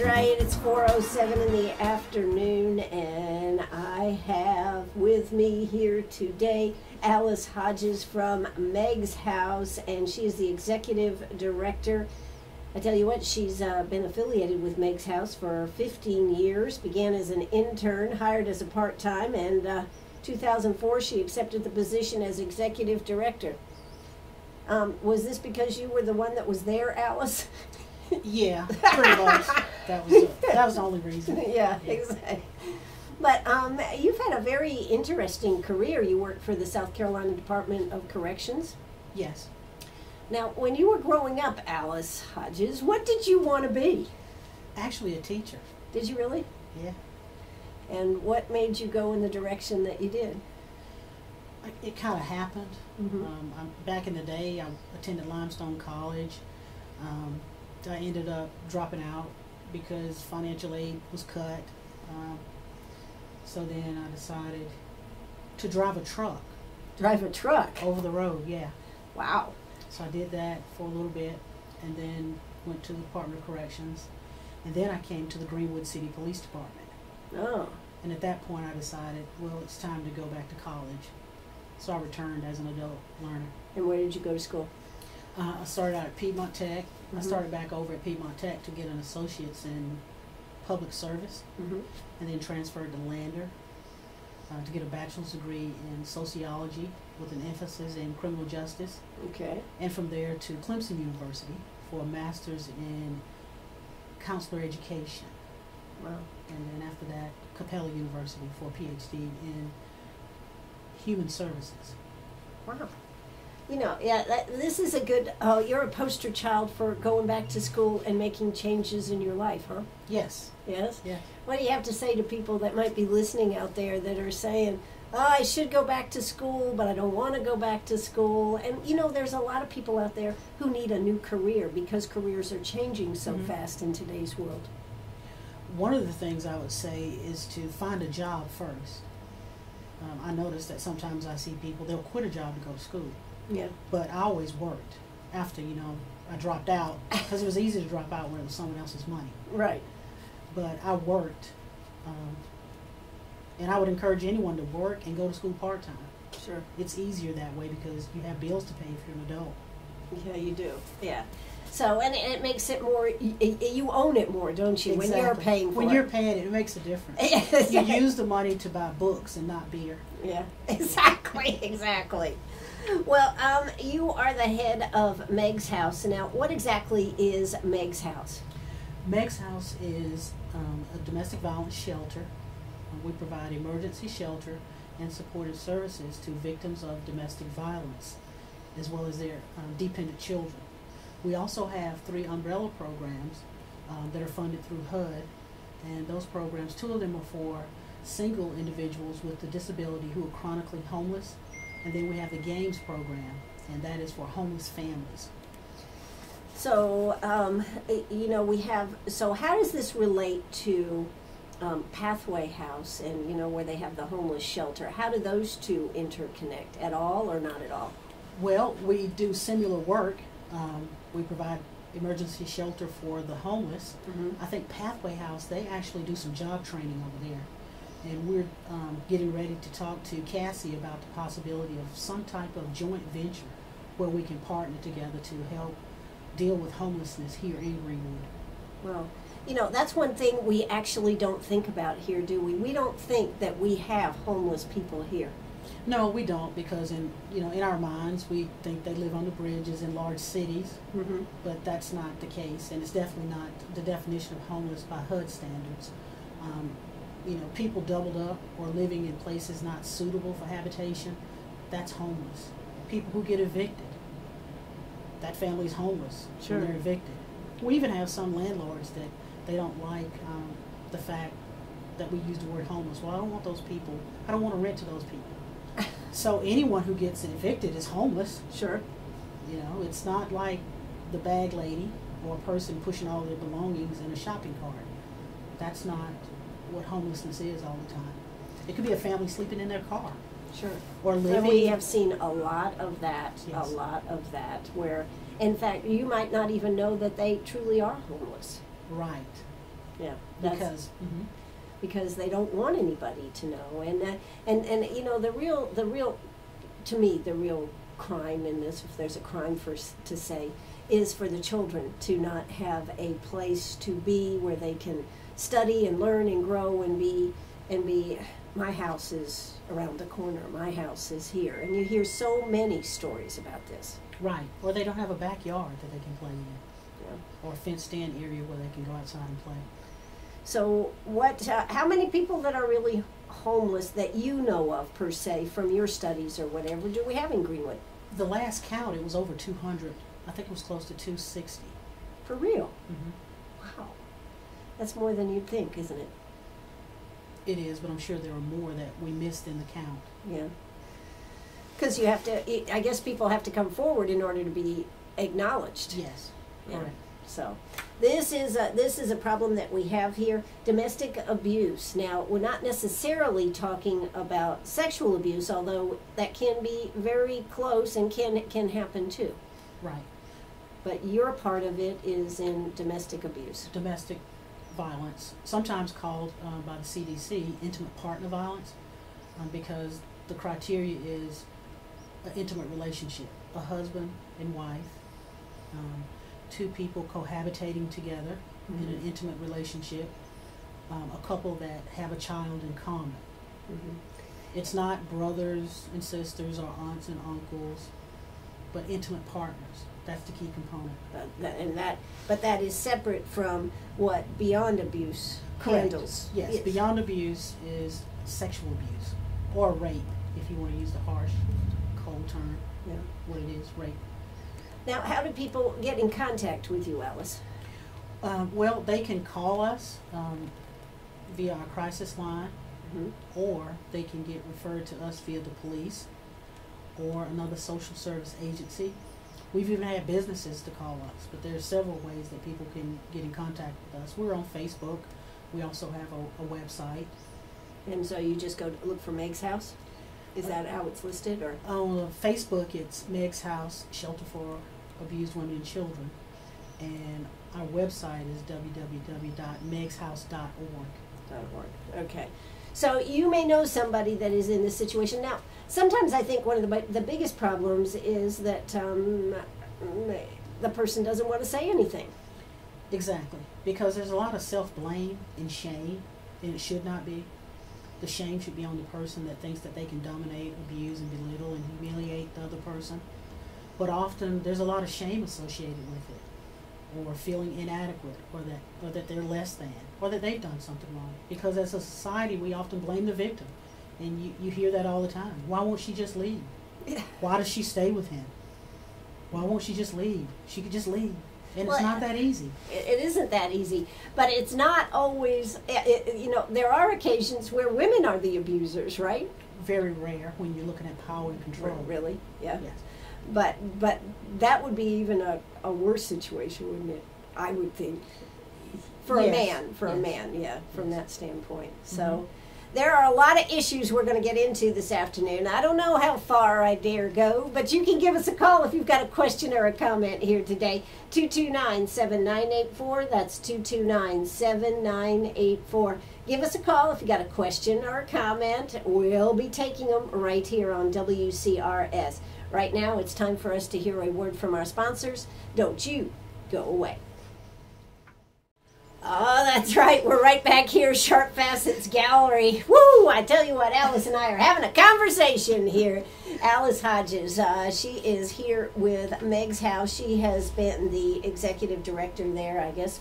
right. It's 4:07 in the afternoon, and I have with me here today Alice Hodges from Meg's House, and she is the executive director. I tell you what, she's been affiliated with Meg's House for 15 years, began as an intern, hired as a part-time, and 2004 she accepted the position as executive director. Was this because you were the one that was there, Alice? Yeah, pretty much. That was the only reason. Yeah, exactly. But you've had a very interesting career. You worked for the South Carolina Department of Corrections. Yes. Now, when you were growing up, Alice Hodges, what did you want to be? Actually, a teacher. Did you really? Yeah. And what made you go in the direction that you did? It kind of happened. Mm-hmm. Back in the day, I attended Limestone College. I ended up dropping out because financial aid was cut. So then I decided to drive a truck. Drive a truck? Over the road, yeah. Wow. So I did that for a little bit, and then went to the Department of Corrections, and then I came to the Greenwood City Police Department. Oh. And at that point I decided, well, it's time to go back to college. So I returned as an adult learner. And where did you go to school? I started out at Piedmont Tech. Mm-hmm. I started back over at Piedmont Tech to get an associate's in public service, Mm-hmm. and then transferred to Lander to get a bachelor's degree in sociology with an emphasis in criminal justice. Okay. And from there to Clemson University for a master's in counselor education. Wow. And then after that, Capella University for a PhD in human services. Wow. You know, yeah, this is a good, you're a poster child for going back to school and making changes in your life, huh? Yes. Yes? Yeah. What do you have to say to people that might be listening out there that are saying, oh, I should go back to school, but I don't want to go back to school? And, you know, there's a lot of people out there who need a new career because careers are changing so Mm-hmm. fast in today's world. One of the things I would say is to find a job first. I notice that sometimes I see people, they'll quit a job to go to school. Yeah. But I always worked after, I dropped out, because it was easy to drop out when it was someone else's money. Right. But I worked, and I would encourage anyone to work and go to school part-time. Sure. It's easier that way because you have bills to pay if you're an adult. Yeah, you do. Yeah. So, and it makes it more, you own it more, don't you, Exactly. when you're paying for it. When you're paying it, it makes a difference. You use the money to buy books and not beer. Yeah, exactly, exactly. Well, you are the head of Meg's House. Now, what exactly is Meg's House? Meg's House is a domestic violence shelter. We provide emergency shelter and supportive services to victims of domestic violence, as well as their dependent children. We also have 3 umbrella programs that are funded through HUD, and those programs, 2 of them are for single individuals with a disability who are chronically homeless, and then we have the Games program, and that is for homeless families. So, so how does this relate to Pathway House and, where they have the homeless shelter? How do those two interconnect at all or not at all? Well, we do similar work. We provide emergency shelter for the homeless. Mm-hmm. I think Pathway House, they actually do some job training over there. And we're getting ready to talk to Cassie about the possibility of some type of joint venture where we can partner together to help deal with homelessness here in Greenwood. Well, that's one thing we actually don't think about here, do we? We don't think that we have homeless people here. No, we don't, because in our minds we think they live on the bridges in large cities, Mm-hmm. but that's not the case, and it's definitely not the definition of homeless by HUD standards. People doubled up or living in places not suitable for habitation, that's homeless. People who get evicted, that family's homeless. Sure. When they're evicted. We even have some landlords that they don't like the fact that we use the word homeless. Well, I don't want those people, I don't want to rent to those people. So anyone who gets evicted is homeless. Sure. It's not like the bag lady or a person pushing all their belongings in a shopping cart. That's not what homelessness is all the time. It could be a family sleeping in their car. Sure. Or living. And we have seen a lot of that, Yes. where, in fact, you might not even know that they truly are homeless. Right. Yeah. Because they don't want anybody to know, and you know, the real to me, the real crime in this, if there's a crime to say, is for the children to not have a place to be where they can study and learn and grow and be my house is around the corner, my house is here, and you hear so many stories about this. Right, or they don't have a backyard that they can play in, Yeah. or a fenced-in area where they can go outside and play. So how many people that are really homeless that you know of, per se, from your studies or whatever, do we have in Greenwood? The last count, it was over 200. I think it was close to 260. For real? Mm-hmm. Wow. That's more than you'd think, isn't it? It is, but I'm sure there are more that we missed in the count. Yeah. Because you have to, I guess people have to come forward in order to be acknowledged. Yes. Yeah. Correct. So this is a problem that we have here, domestic abuse. Now, we're not necessarily talking about sexual abuse, although that can be very close and can happen too. Right. But your part of it is in domestic abuse. Domestic violence, sometimes called by the CDC intimate partner violence, because the criteria is an intimate relationship, a husband and wife, two people cohabitating together in an intimate relationship, a couple that have a child in common. It's not brothers and sisters or aunts and uncles, but intimate partners. That's the key component. But that is separate from what beyond abuse handles. Yes, beyond abuse is sexual abuse or rape, if you want to use the harsh, cold term. Yeah. What it is, rape. Now, how do people get in contact with you, Alice? Well, they can call us via our crisis line, or they can get referred to us via the police or another social service agency. We've even had businesses to call us, but there are several ways that people can get in contact with us. We're on Facebook. We also have a website. And so you just go to look for Meg's House? Is that how it's listed? Or on Facebook, it's Meg's House, Shelter for Abused Women and Children. And our website is www.megshouse.org. Okay. So you may know somebody that is in this situation. Now, sometimes I think one of the biggest problems is that the person doesn't want to say anything. Exactly. Because there's a lot of self-blame and shame, and it should not be. The shame should be on the person that thinks that they can dominate, abuse, and belittle and humiliate the other person. But often there's a lot of shame associated with it, or feeling inadequate, or that they're less than, or that they've done something wrong. Because as a society, we often blame the victim. And you hear that all the time. Why won't she just leave? Why does she stay with him? Why won't she just leave? She could just leave. And it's not that easy. It isn't that easy. But it's not always, there are occasions where women are the abusers, right? Very rare when you're looking at power and control. Really? Yeah. Yes. But that would be even a worse situation, wouldn't it? I would think. For a man, from that standpoint. So there are a lot of issues we're going to get into this afternoon. I don't know how far I dare go, but you can give us a call if you've got a question or a comment here today. 229-7984. That's 229-7984. Give us a call if you got a question or a comment. We'll be taking them right here on WCRS. Right now, it's time for us to hear a word from our sponsors. Don't you go away. Oh, that's right. We're right back here, Sharp Facets Gallery. Woo! I tell you what, Alice and I are having a conversation here. Alice Hodges, she is here with Meg's House. She has been the executive director there, I guess,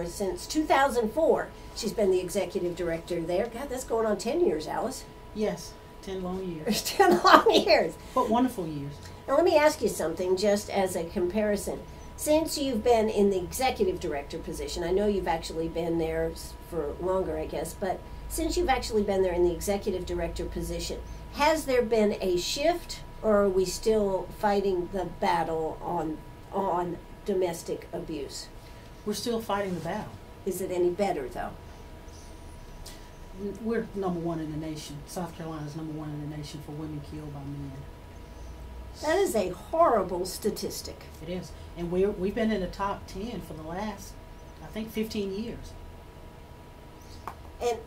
since 2004. She's been the executive director there. God, that's going on 10 years, Alice. Yes, 10 long years. 10 long years. But wonderful years. Now, let me ask you something, just as a comparison. Since you've been in the executive director position, I know you've actually been there for longer, I guess, but since you've actually been there in the executive director position, has there been a shift, or are we still fighting the battle on domestic abuse? We're still fighting the battle. Is it any better, though? We're number one in the nation. South Carolina is number one in the nation for women killed by men. That is a horrible statistic. It is. And we've been in the top 10 for the last, I think, 15 years. And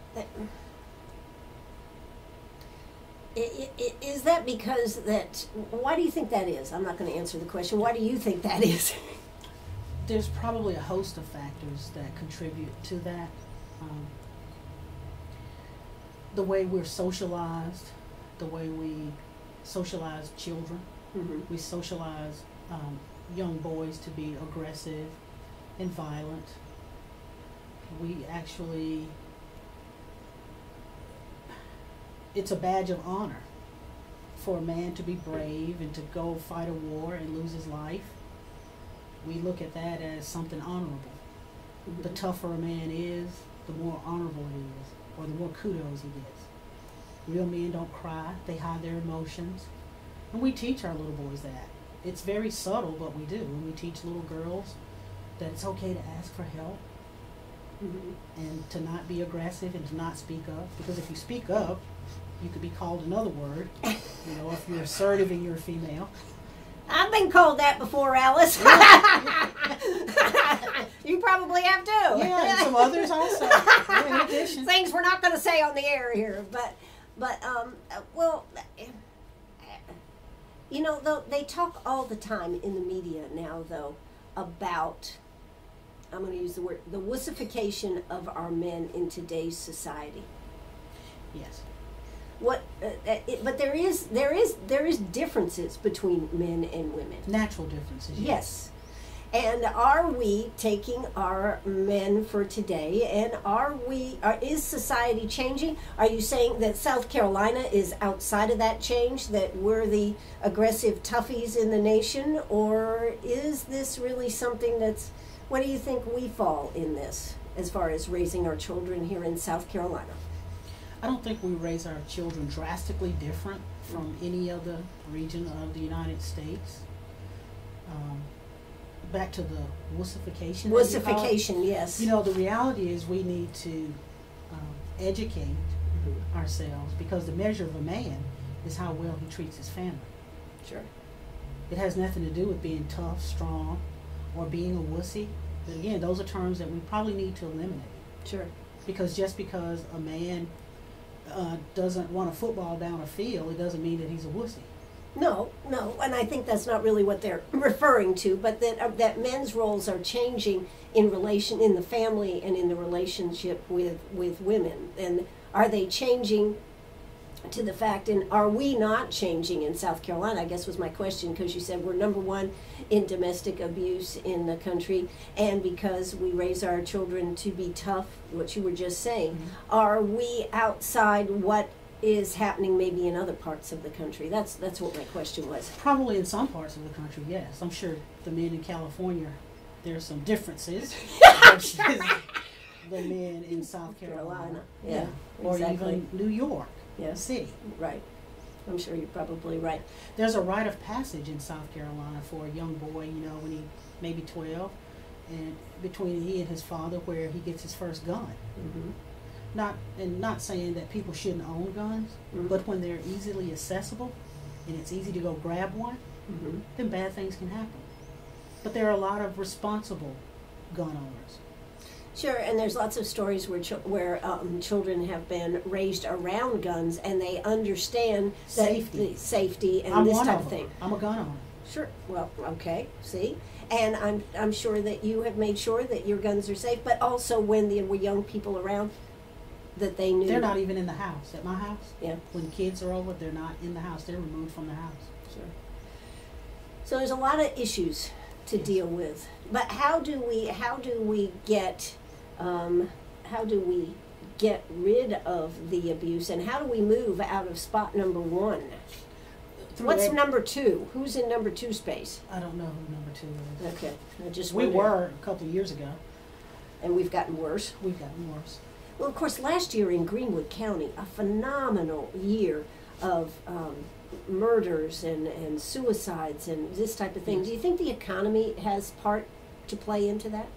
is that because that, why do you think that is? I'm not going to answer the question. Why do you think that is? There's probably a host of factors that contribute to that. The way we're socialized, the way we socialize children. Mm-hmm. We socialize young boys to be aggressive and violent. We actually, it's a badge of honor for a man to be brave and to go fight a war and lose his life. We look at that as something honorable. Mm-hmm. The tougher a man is, the more honorable it is, or the more kudos he gets. Real men don't cry, they hide their emotions. And we teach our little boys that. It's very subtle, but we do. And we teach little girls that it's okay to ask for help. Mm-hmm. And to not be aggressive and to not speak up. Because if you speak up, you could be called another word. You know, if you're assertive and you're a female. I've been called that before, Alice. You probably have too. Yeah, and some others also. In addition. Things we're not going to say on the air here, but well, you know, though they talk all the time in the media now, though, about, I'm going to use the word, the wussification of our men in today's society. Yes. But there is differences between men and women. Natural differences. Yes. And are we taking our men for today? And is society changing? Are you saying that South Carolina is outside of that change, that we're the aggressive toughies in the nation? Or is this really something that's, what do you think we fall in this as far as raising our children here in South Carolina? I don't think we raise our children drastically different from any other region of the United States. Back to the wussification. Wussification, yes. You know, the reality is we need to educate ourselves, because the measure of a man is how well he treats his family. Sure. It has nothing to do with being tough, strong, or being a wussy. But again, those are terms that we probably need to eliminate. Sure. Because just because a man doesn't want a football down a field, it doesn't mean that he's a wussy. No, and I think that's not really what they're referring to, but that men's roles are changing in the family and in the relationship with women. And are they changing to the fact, and are we not changing in South Carolina, I guess was my question, because you said we're number one in domestic abuse in the country, and because we raise our children to be tough, what you were just saying, are we outside what is happening maybe in other parts of the country? That's what my question was. Probably in some parts of the country, yes. I'm sure the men in California, there's some differences versus the men in South Carolina. Yeah, or exactly. even New York City. Right. I'm sure you're probably right. There's a rite of passage in South Carolina for a young boy, you know, when he maybe 12, and between he and his father, where he gets his first gun. Mm-hmm. Not saying that people shouldn't own guns, but when they're easily accessible and it's easy to go grab one, then bad things can happen. But there are a lot of responsible gun owners. Sure, and there's lots of stories where children have been raised around guns and they understand safety and this type of thing. I'm a gun owner. Sure. Well, okay. See, and I'm sure that you have made sure that your guns are safe, but also when there were young people around, that they knew. They're not even in the house. At my house, yeah. When kids are over, they're not in the house. They're removed from the house. Sure. So there's a lot of issues to deal with. But how do we get rid of the abuse, and how do we move out of spot number one? What's number two? Who's in number two space? I don't know who number two is. Okay, we were a couple of years ago, and we've gotten worse. We've gotten worse. Well, of course, last year in Greenwood County, a phenomenal year of murders and suicides and this type of thing. Yes. Do you think the economy has part to play into that?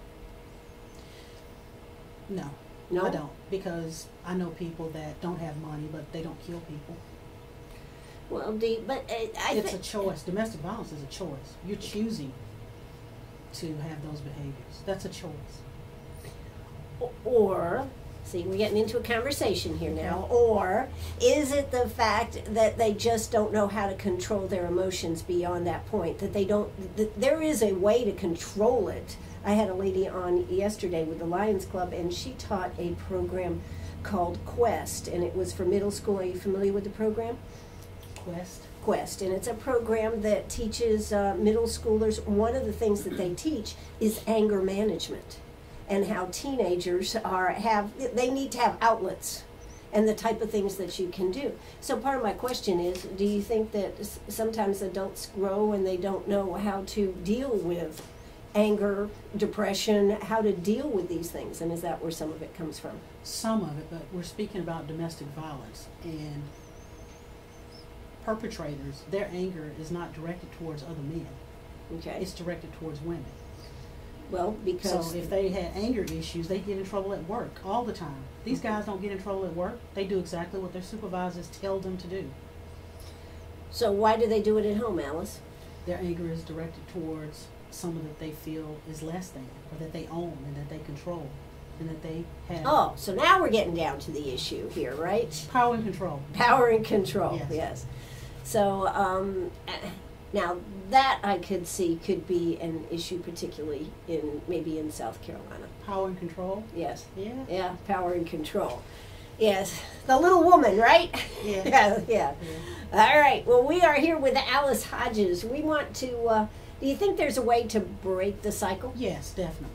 No, I don't, because I know people that don't have money, but they don't kill people. Well, it's a choice. Domestic violence is a choice. You're choosing to have those behaviors. That's a choice. Or See, we're getting into a conversation here now. Or is it the fact that they just don't know how to control their emotions beyond that point? That they don't, that there is a way to control it. I had a lady on yesterday with the Lions Club, and she taught a program called Quest, and it was for middle school. Are you familiar with the program? Quest, and it's a program that teaches middle schoolers. One of the things that they teach is anger management, and how teenagers they need to have outlets, and the type of things that you can do. So part of my question is, do you think that sometimes adults grow and they don't know how to deal with anger, depression, how to deal with these things, and is that where some of it comes from? Some of it, but we're speaking about domestic violence, and perpetrators, their anger is not directed towards other men. Okay. It's directed towards women. Well, because... So if they had anger issues, they get in trouble at work all the time. These guys don't get in trouble at work. They do exactly what their supervisors tell them to do. So why do they do it at home, Alice? Their anger is directed towards someone that they feel is less than, or that they own, and that they control, and that they have... Oh, so now we're getting down to the issue here, right? Power and control. Power and control, yes. So, now that I could see could be an issue, particularly maybe in South Carolina. Power and control? Yes. Yeah. Yeah, power and control. Yes, the little woman, right? Yeah. yeah. All right, well, we are here with Alice Hodges. We want to, do you think there's a way to break the cycle? Yes, definitely.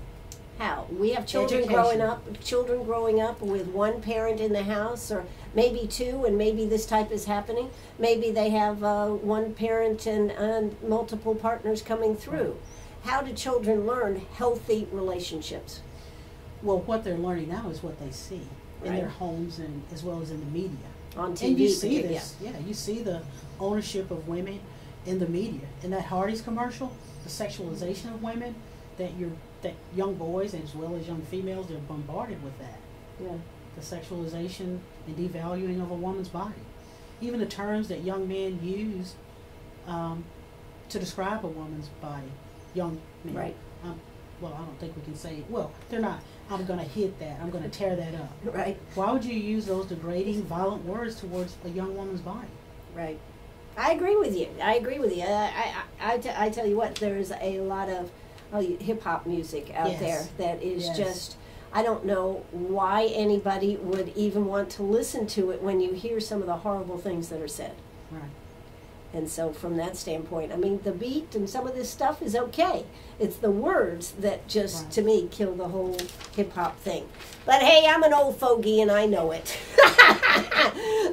How? We have children growing up with one parent in the house, or maybe two, and maybe this type is happening. Maybe they have one parent and multiple partners coming through. How do children learn healthy relationships? Well, what they're learning now is what they see in Right. their homes, and as well as in the media. On TV, and you see particularly, this, you see the ownership of women in the media. In that Hardee's commercial, the sexualization of women, that young boys as well as young females, they're bombarded with that. Yeah. The sexualization and devaluing of a woman's body. Even the terms that young men use to describe a woman's body, young men. Right. Well, I don't think we can say, well, they're not, I'm going to hit that, I'm going to tear that up. Right. Why would you use those degrading, violent words towards a young woman's body? Right. I agree with you. I tell you what, there's a lot of hip-hop music out there that is just, I don't know why anybody would even want to listen to it when you hear some of the horrible things that are said. Right. And so from that standpoint, I mean, the beat and some of this stuff is okay. It's the words that just, to me, kill the whole hip-hop thing. But hey, I'm an old fogey and I know it.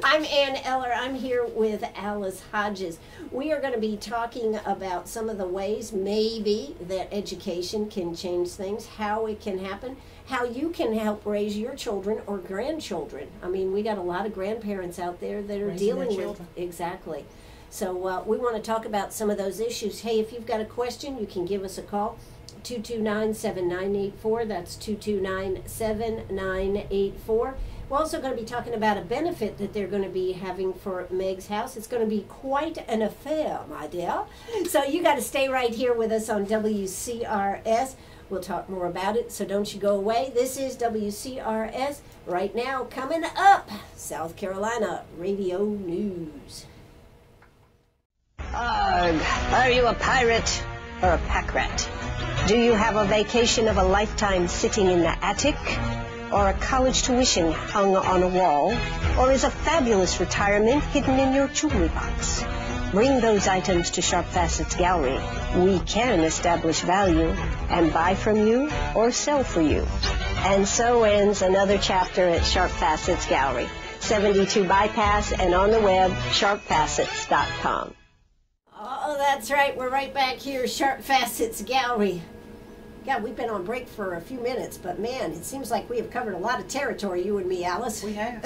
I'm Ann Eller. I'm here with Alice Hodges. We are going to be talking about some of the ways maybe that education can change things, how it can happen, how you can help raise your children or grandchildren. I mean, we got a lot of grandparents out there that are dealing with... Exactly. So we want to talk about some of those issues. Hey, if you've got a question, you can give us a call, 229-7984. That's 229-7984. We're also going to be talking about a benefit that they're going to be having for Meg's House. It's going to be quite an affair, my dear. So you got to stay right here with us on WCRS. We'll talk more about it, so don't you go away. This is WCRS. Right now, coming up, South Carolina Radio News. Arg, are you a pirate or a pack rat? Do you have a vacation of a lifetime sitting in the attic? Or a college tuition hung on a wall? Or is a fabulous retirement hidden in your jewelry box? Bring those items to Sharp Facets Gallery. We can establish value and buy from you or sell for you. And so ends another chapter at Sharp Facets Gallery, 72 Bypass, and on the web, sharpfacets.com. Oh, that's right. We're right back here, Sharp Facets Gallery. God, we've been on break for a few minutes, but man, it seems like we have covered a lot of territory, you and me, Alice. We have.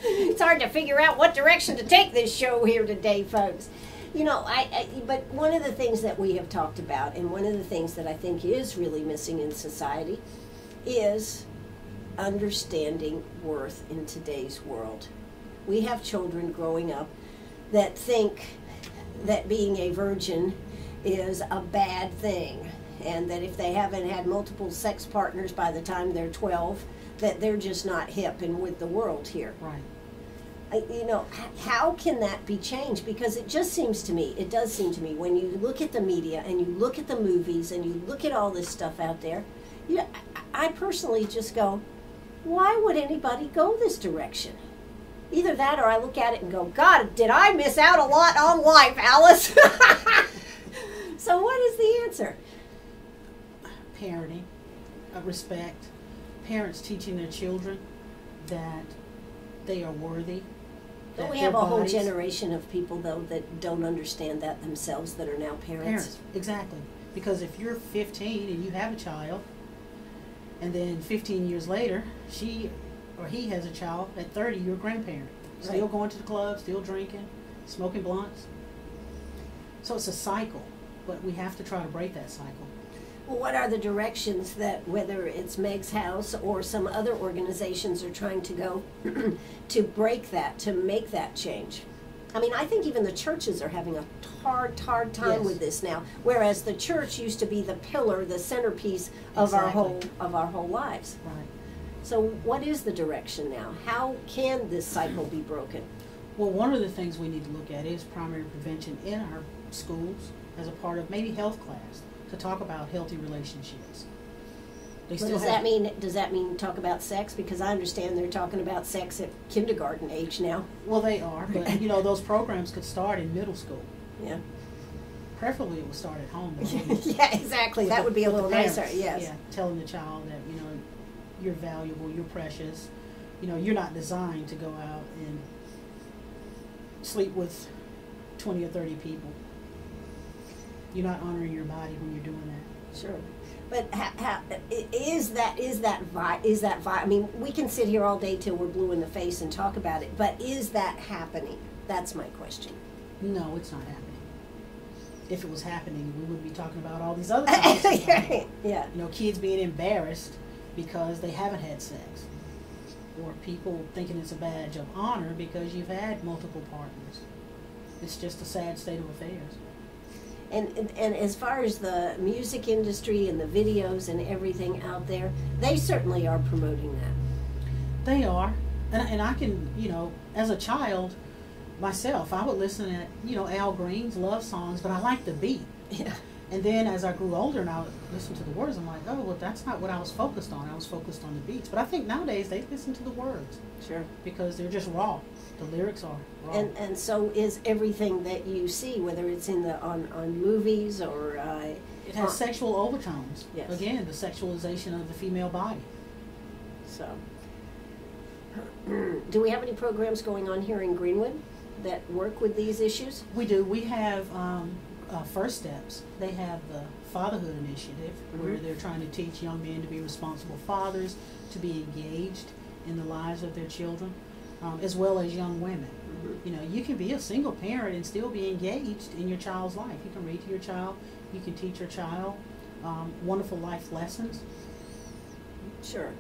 It's hard to figure out what direction to take this show here today, folks. You know, but one of the things that we have talked about, and one of the things that I think is really missing in society, is understanding worth in today's world. We have children growing up that think that being a virgin is a bad thing, and that if they haven't had multiple sex partners by the time they're 12, that they're just not hip and with the world here. Right. You know, how can that be changed? Because it just seems to me, it does seem to me, when you look at the media and you look at the movies and you look at all this stuff out there, I personally just go, why would anybody go this direction? Either that or I look at it and go, God, did I miss out a lot on life, Alice? So what is the answer? Parenting, respect, parents teaching their children that they are worthy. Don't we have a whole generation of people, though, that don't understand that themselves, that are now parents? Exactly. Because if you're 15 and you have a child, and then 15 years later, she or he has a child, at 30, you're a grandparent. Still Right. going to the club, still drinking, smoking blunts. So it's a cycle, but we have to try to break that cycle. Well, what are the directions that, whether it's Meg's House or some other organizations, are trying to go to break that, to make that change? I mean, I think even the churches are having a hard time Yes. with this now, whereas the church used to be the pillar, the centerpiece of our whole lives. Right. So what is the direction now? How can this cycle be broken? Well, one of the things we need to look at is primary prevention in our schools as a part of maybe health class, to talk about healthy relationships. Does that mean talk about sex? Because I understand they're talking about sex at kindergarten age now. Well, they are, but those programs could start in middle school. Yeah. Preferably it would start at home. Yeah, exactly. That would be a little nicer. Yes. Yeah, telling the child that you're valuable, you're precious. You're not designed to go out and sleep with 20 or 30 people. You're not honoring your body when you're doing that. Sure. But how is that I mean, we can sit here all day till we're blue in the face and talk about it, but is that happening? That's my question. No, it's not happening. If it was happening, we wouldn't be talking about all these other topics. Yeah. Kids being embarrassed because they haven't had sex, or people thinking it's a badge of honor because you've had multiple partners. It's just a sad state of affairs. And as far as the music industry and the videos and everything out there, they certainly are promoting that. They are. And I can, as a child myself, I would listen to, Al Green's love songs, but I liked the beat. Yeah. And then as I grew older and I would listen to the words, I'm like, oh, well, that's not what I was focused on. I was focused on the beats. But I think nowadays they listen to the words. Sure. Because they're just raw. The lyrics are raw. And so is everything that you see, whether it's on movies or it has sexual overtones. Yes. Again, the sexualization of the female body. So, do we have any programs going on here in Greenwood that work with these issues? We do. We have First Steps. They have the Fatherhood Initiative, where they're trying to teach young men to be responsible fathers, to be engaged in the lives of their children, as well as young women. You can be a single parent and still be engaged in your child's life. You can read to your child. You can teach your child wonderful life lessons. Sure.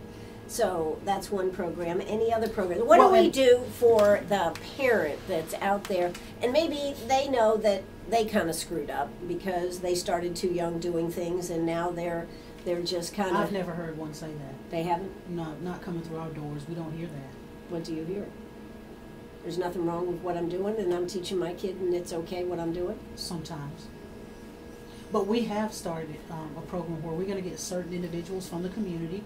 So that's one program. Any other program? What do we do for the parent that's out there, and maybe they know that they kind of screwed up because they started too young doing things, and now they're just kind of... I've never heard one say that. They haven't? No, not coming through our doors. We don't hear that. What do you hear? There's nothing wrong with what I'm doing, and I'm teaching my kid, and it's okay what I'm doing? Sometimes. But we have started a program where we're going to get certain individuals from the community.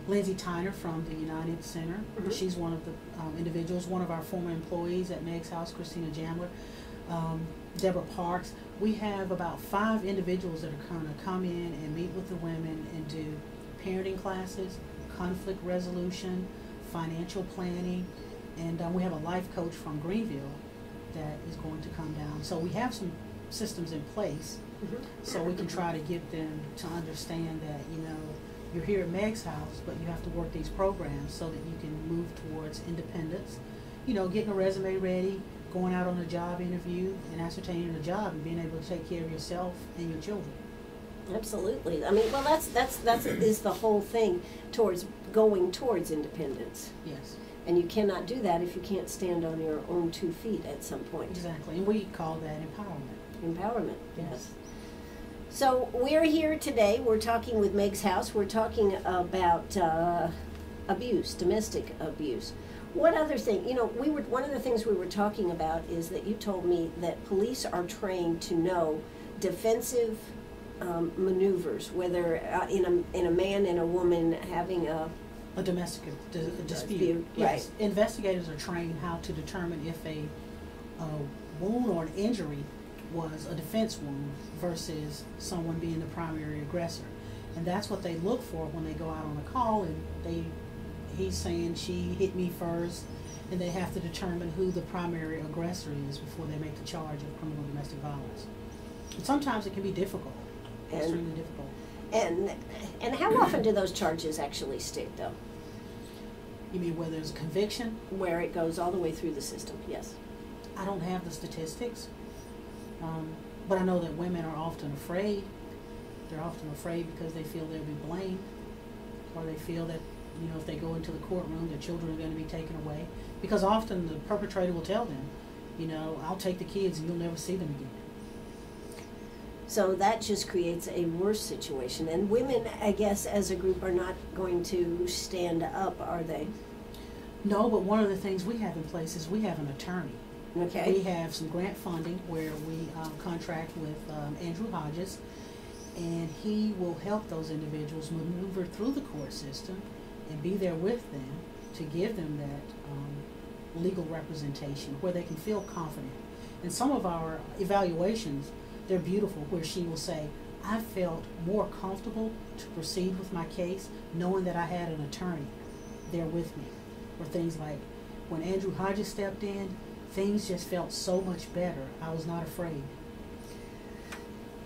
Lindsay Tyner from the United Center, she's one of the individuals, one of our former employees at Meg's House, Christina Jamler, Deborah Parks. We have about 5 individuals that are going to come in and meet with the women and do parenting classes, conflict resolution, financial planning, and we have a life coach from Greenville that is going to come down. So we have some systems in place so we can try to get them to understand that, you're here at Meg's House, but you have to work these programs so that you can move towards independence. Getting a resume ready, going out on a job interview, and ascertaining a job and being able to take care of yourself and your children. Absolutely. I mean, well, that's is the whole thing towards going towards independence. Yes. And you cannot do that if you can't stand on your own 2 feet at some point. Exactly. And we call that empowerment. Empowerment. Yes. So we're here today. We're talking with Meg's House. We're talking about abuse, domestic abuse. What other thing? You know, one of the things we were talking about is that you told me that police are trained to know defensive maneuvers, whether in a man and a woman having a domestic dispute. Yes, right. Investigators are trained how to determine if a wound or an injury was a defense wound versus someone being the primary aggressor, and that's what they look for when they go out on a call. And he's saying she hit me first, and they have to determine who the primary aggressor is before they make the charge of criminal domestic violence. And sometimes it can be difficult, extremely difficult. And how often do those charges actually stick, though? You mean where there's a conviction? Where it goes all the way through the system, yes. I don't have the statistics, but I know that women are often afraid. They're often afraid because they feel they'll be blamed, or they feel that, you know, if they go into the courtroom, their children are going to be taken away. Because often the perpetrator will tell them, you know, I'll take the kids and you'll never see them again. So that just creates a worse situation. And women, I guess, as a group are not going to stand up, are they? No, but one of the things we have in place is we have an attorney. Okay. We have some grant funding where we contract with Andrew Hodges, and he will help those individuals maneuver through the court system and be there with them to give them that legal representation where they can feel confident. And some of our evaluations, they're beautiful, where she will say, I felt more comfortable to proceed with my case knowing that I had an attorney there with me. Or things like, when Andrew Hodges stepped in, things just felt so much better. I was not afraid.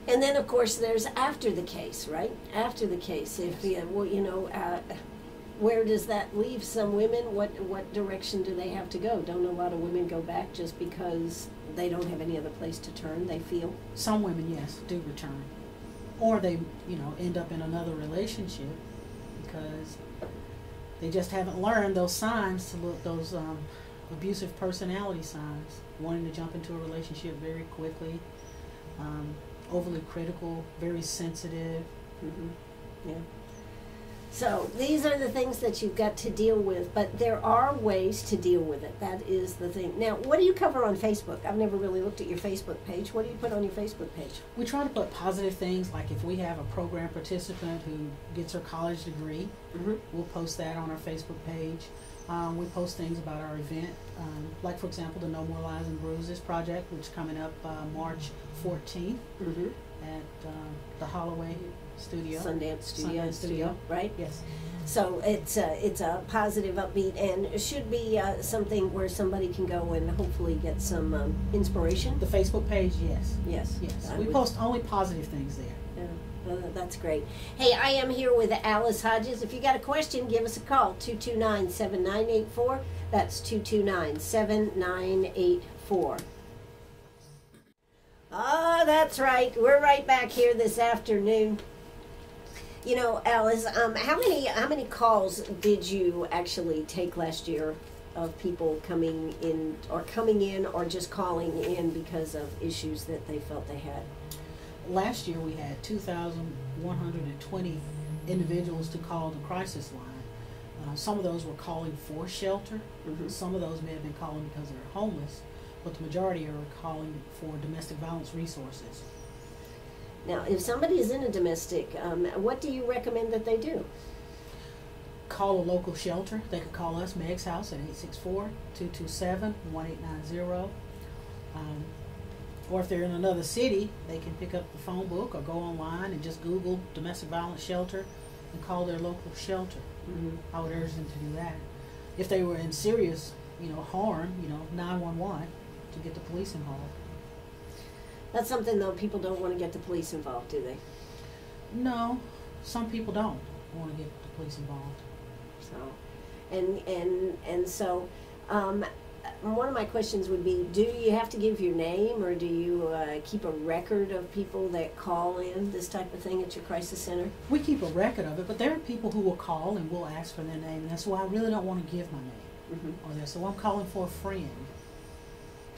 And then, of course, there's after the case, right? After the case, if well, you know, where does that leave some women? What direction do they have to go? Don't a lot of women go back just because they don't have any other place to turn? They feel some women, yes, do return, or they, you know, end up in another relationship because they just haven't learned those signs to look, those abusive personality signs, wanting to jump into a relationship very quickly, overly critical, very sensitive. Mm-hmm. Yeah. So these are the things that you've got to deal with, but there are ways to deal with it. That is the thing. Now, what do you cover on Facebook? I've never really looked at your Facebook page. What do you put on your Facebook page? We try to put positive things, like if we have a program participant who gets her college degree, we'll post that on our Facebook page. We post things about our event, like, for example, the No More Lies and Bruises project, which is coming up March 14th at the Holloway Studio. Sundance Studio, right? Yes. So it's a positive, upbeat, and it should be something where somebody can go and hopefully get some inspiration. The Facebook page, yes. Yes. Yes. We post only positive things there. Yeah. That's great. Hey, I am here with Alice Hodges. If you got a question, give us a call, 229-7984. That's 229-7984. Oh, that's right. We're right back here this afternoon. You know, Alice, how many calls did you actually take last year of people coming in or just calling in because of issues that they felt they had? Last year we had 2,120 individuals to call the crisis line. Some of those were calling for shelter. Some of those may have been calling because they're homeless, but the majority are calling for domestic violence resources. Now, if somebody is in a domestic, what do you recommend that they do? Call a local shelter. They could call us, Meg's House, at 864-227-1890. Or if they're in another city, they can pick up the phone book or go online and just Google domestic violence shelter and call their local shelter. I would urge them to do that. If they were in serious, harm, 911 to get the police involved. That's something, though, people don't want to get the police involved, do they? No, some people don't want to get the police involved. So, and so, one of my questions would be, do you have to give your name, or do you keep a record of people that call in, this type of thing, at your crisis center? We keep a record of it, but there are people who will call and will ask for their name, and that's why I really don't want to give my name. So I'm calling for a friend.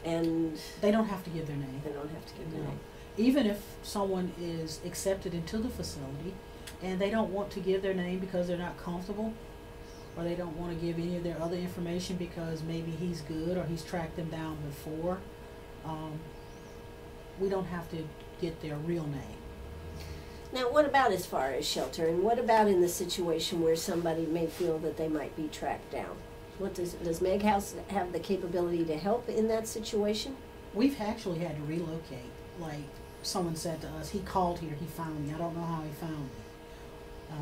And they don't have to give their name. They don't have to give their name. even if someone is accepted into the facility and they don't want to give their name because they're not comfortable, or they don't want to give any of their other information because maybe he's good or he's tracked them down before, we don't have to get their real name. Now, what about as far as shelter, and what about in the situation where somebody may feel that they might be tracked down? What does Meg House have the capability to help in that situation? We've actually had to relocate. Like someone said to us, he called here, he found me. I don't know how he found me.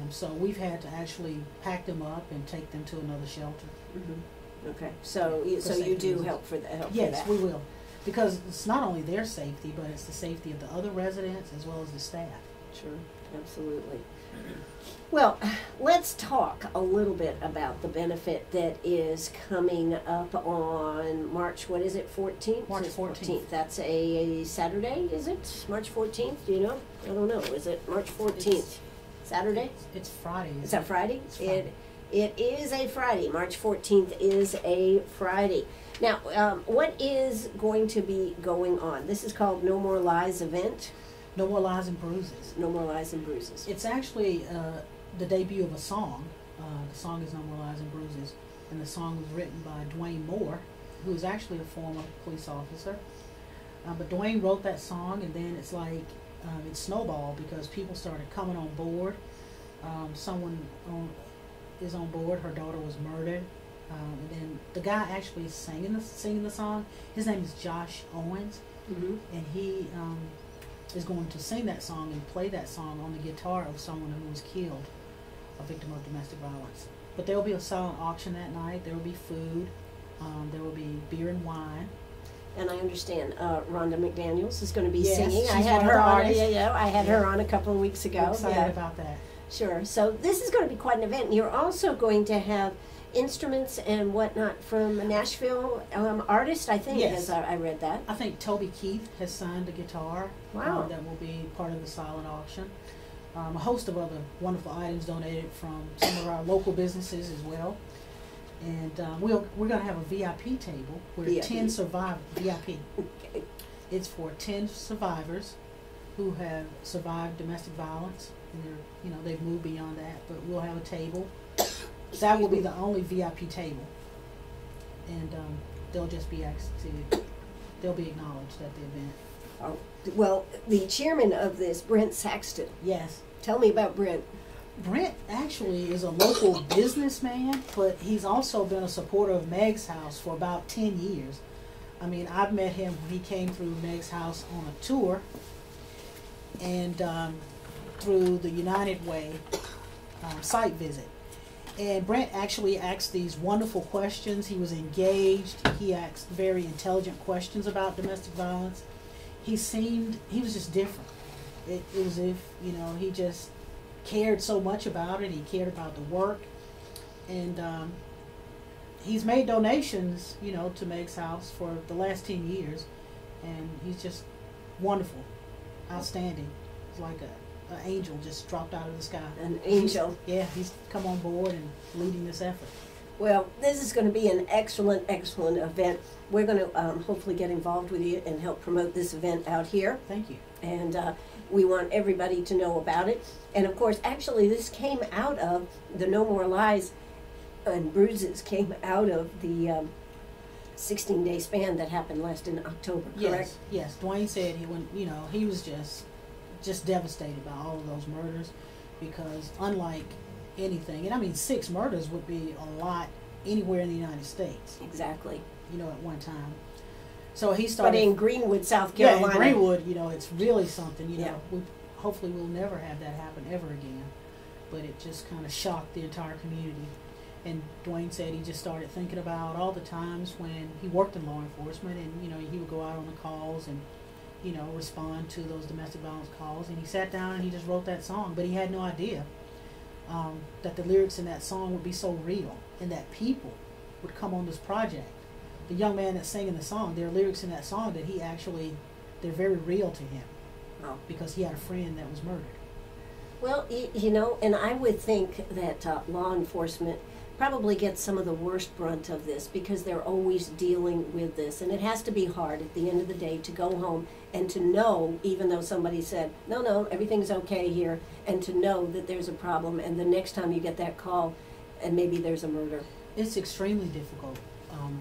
So we've had to actually pack them up and take them to another shelter. Mm-hmm. Okay, so you do reasons. help for that. Yes, we will, because it's not only their safety, but it's the safety of the other residents as well as the staff. Sure, absolutely. Well, let's talk a little bit about the benefit that is coming up on March, what is it, 14th? March 14th. That's a Saturday, is it? March 14th, do you know? I don't know. Is it March 14th? Saturday? It's Friday. Is that Friday? It's Friday. It is a Friday. March 14th is a Friday. Now, what is going to be going on? This is called No More Lies event. No More Lies and Bruises. No More Lies and Bruises. It's actually the debut of a song. The song is No More Lies and Bruises, and the song was written by Dwayne Moore, who is actually a former police officer. But Dwayne wrote that song, and then it's like it snowballed because people started coming on board. Someone is on board. Her daughter was murdered, and then the guy actually singing the song. His name is Josh Owens, Mm-hmm. and he is going to sing that song and play that song on the guitar of someone who was killed, a victim of domestic violence. But there will be a silent auction that night. There will be food. There will be beer and wine. And I understand Rhonda McDaniels is going to be Yes, singing. I she's had one of her the on. artists. I had her on a couple of weeks ago. I'm excited about that. Sure. So this is going to be quite an event. You're also going to have instruments and whatnot from a Nashville artist, I think. Yes. As I read that. I think Toby Keith has signed a guitar. Wow. That will be part of the silent auction. A host of other wonderful items donated from some of our local businesses as well. And we're going to have a VIP table where VIP. 10 survivors, VIP. Okay. It's for 10 survivors who have survived domestic violence. And they've moved beyond that, but we'll have a table. That will be the only VIP table. And they'll just be they'll be acknowledged at the event. Oh, well, the chairman of this, Brent Saxton. Yes. Tell me about Brent. Brent actually is a local businessman, but he's also been a supporter of Meg's House for about 10 years. I mean, I've met him when he came through Meg's House on a tour, and through the United Way site visit. And Brent actually asked these wonderful questions. He was engaged. He asked very intelligent questions about domestic violence. He was just different. It was as if, he just cared so much about it. He cared about the work. And he's made donations, to Meg's House for the last 10 years. And he's just wonderful, outstanding. He's like an angel just dropped out of the sky. An angel. He's come on board and leading this effort. Well, this is going to be an excellent, excellent event. We're going to hopefully get involved with you and help promote this event out here. Thank you. And we want everybody to know about it. And of course, actually, this came out of the No More Lies and Bruises came out of the 16-day span that happened last in October, correct? Yes. Dwayne said he was just devastated by all of those murders, because unlike anything, and I mean 6 murders would be a lot anywhere in the United States. Exactly. At one time. So he started. But in Greenwood, South Carolina. Yeah, in Greenwood, it's really something. Yeah. Hopefully we'll never have that happen ever again. But it just kind of shocked the entire community. And Dwayne said he just started thinking about all the times when he worked in law enforcement, and he would go out on the calls and respond to those domestic violence calls. And he sat down and he just wrote that song, but he had no idea that the lyrics in that song would be so real, and that people would come on this project. The young man that's singing the song, there are lyrics in that song that they're very real to him. Oh. Because he had a friend that was murdered. Well, and I would think that law enforcement probably get some of the worst brunt of this because they're always dealing with this. And it has to be hard at the end of the day to go home and to know, even though somebody said, no, everything's okay here, and to know that there's a problem, and the next time you get that call and maybe there's a murder. It's extremely difficult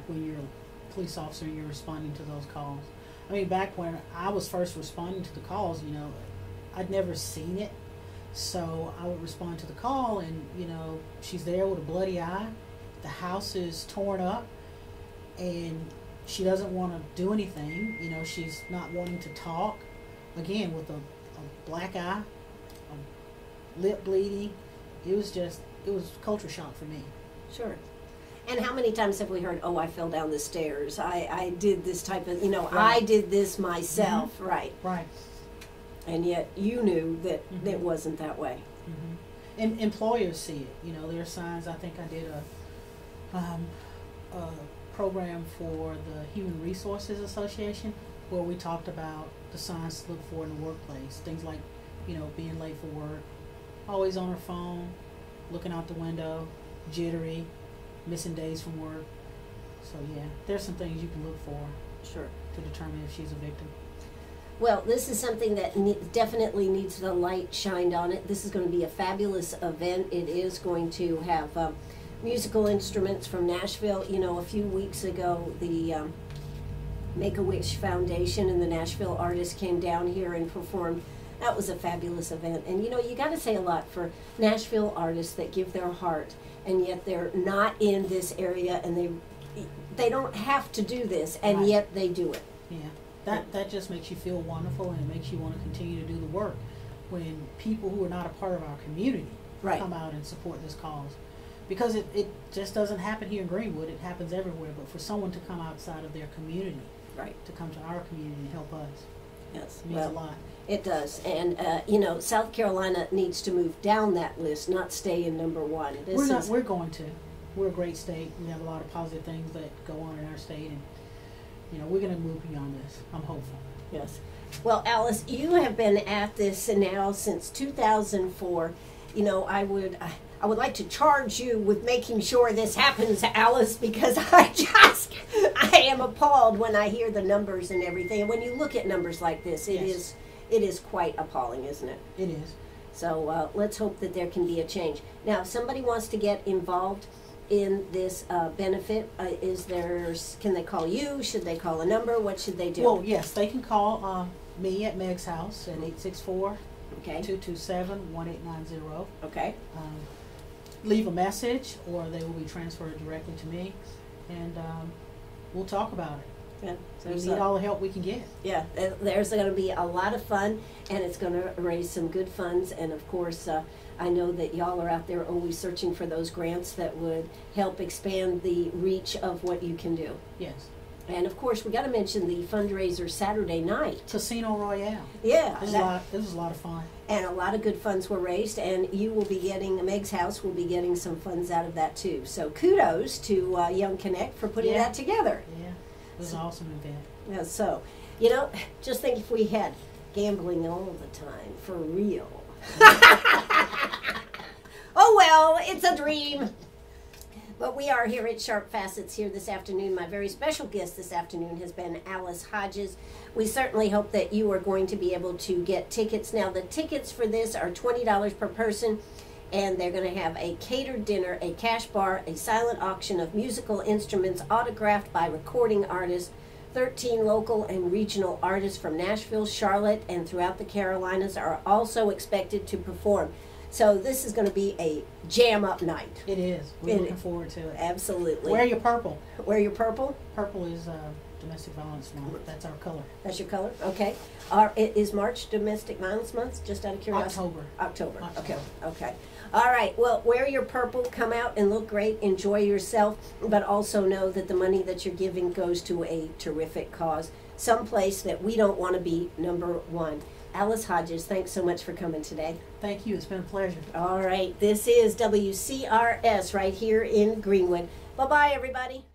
when you're a police officer and you're responding to those calls. I mean, back when I was first responding to the calls, you know, I'd never seen it. So I would respond to the call and, you know, she's there with a bloody eye. The house is torn up and she doesn't want to do anything. You know, she's not wanting to talk. Again, with a black eye, a lip bleeding. It was culture shock for me. Sure. And how many times have we heard, oh, I fell down the stairs. I did this type of, you know, right. I did this myself. Mm-hmm. Right. Right. And yet you knew that it wasn't that way. Mm-hmm. And employers see it. You know, there are signs. I think I did a program for the Human Resources Association where we talked about the signs to look for in the workplace. Things like, you know, being late for work, always on her phone, looking out the window, jittery, missing days from work. So yeah, there's some things you can look for. Sure. To determine if she's a victim. Well, this is something that definitely needs the light shined on it. This is going to be a fabulous event. It is going to have musical instruments from Nashville. You know, a few weeks ago, the Make-A-Wish Foundation and the Nashville artists came down here and performed. That was a fabulous event. And, you know, you got to say a lot for Nashville artists that give their heart, and yet they're not in this area, and they don't have to do this, and right. Yet they do it. Yeah. That just makes you feel wonderful, and it makes you want to continue to do the work when people who are not a part of our community right. come out and support this cause. Because it just doesn't happen here in Greenwood, it happens everywhere, but for someone to come outside of their community, right, to come to our community and help us, yes, means a lot. It does, and you know, South Carolina needs to move down that list, not stay in number one. We're going to. We're a great state. We have a lot of positive things that go on in our state, and you know, we're going to move beyond this. I'm hopeful. Yes. Well, Alice, you have been at this now since 2004. You know, I would like to charge you with making sure this happens, Alice, because I am appalled when I hear the numbers and everything. And when you look at numbers like this, it is quite appalling, isn't it? It is. So let's hope that there can be a change. Now, if somebody wants to get involved in this benefit, can they call you? Should they call a number? What should they do? Well, yes, they can call me at Meg's house at 864 227 1890. Okay. Leave a message, or they will be transferred directly to me, and we'll talk about it. Yeah, we need all the help we can get. Yeah, there's going to be a lot of fun, and it's going to raise some good funds. And of course, I know that y'all are out there always searching for those grants that would help expand the reach of what you can do. Yes. And of course, we got to mention the fundraiser Saturday night. Casino Royale. Yeah. This was a lot of fun. And a lot of good funds were raised, and you will be getting, Meg's house will be getting some funds out of that too. So kudos to Young Connect for putting that together. Yeah. It was an awesome event. Yeah, so, you know, just think if we had gambling all the time, for real. Oh, well, it's a dream. But we are here at Sharp Facets here this afternoon. My very special guest this afternoon has been Alice Hodges. We certainly hope that you are going to be able to get tickets. Now, the tickets for this are $20 per person, and they're going to have a catered dinner, a cash bar, a silent auction of musical instruments autographed by recording artists. 13 local and regional artists from Nashville, Charlotte, and throughout the Carolinas are also expected to perform. So this is going to be a jam-up night. It is. We're looking forward to it. Absolutely. Wear your purple. Wear your purple? Purple is Domestic Violence Month. That's our color. That's your color? Okay. Is March Domestic Violence Month, just out of curiosity? October. Okay. All right. Well, wear your purple. Come out and look great. Enjoy yourself. But also know that the money that you're giving goes to a terrific cause. Someplace that we don't want to be number one. Alice Hodges, thanks so much for coming today. Thank you. It's been a pleasure. All right. This is WCRS right here in Greenwood. Bye-bye, everybody.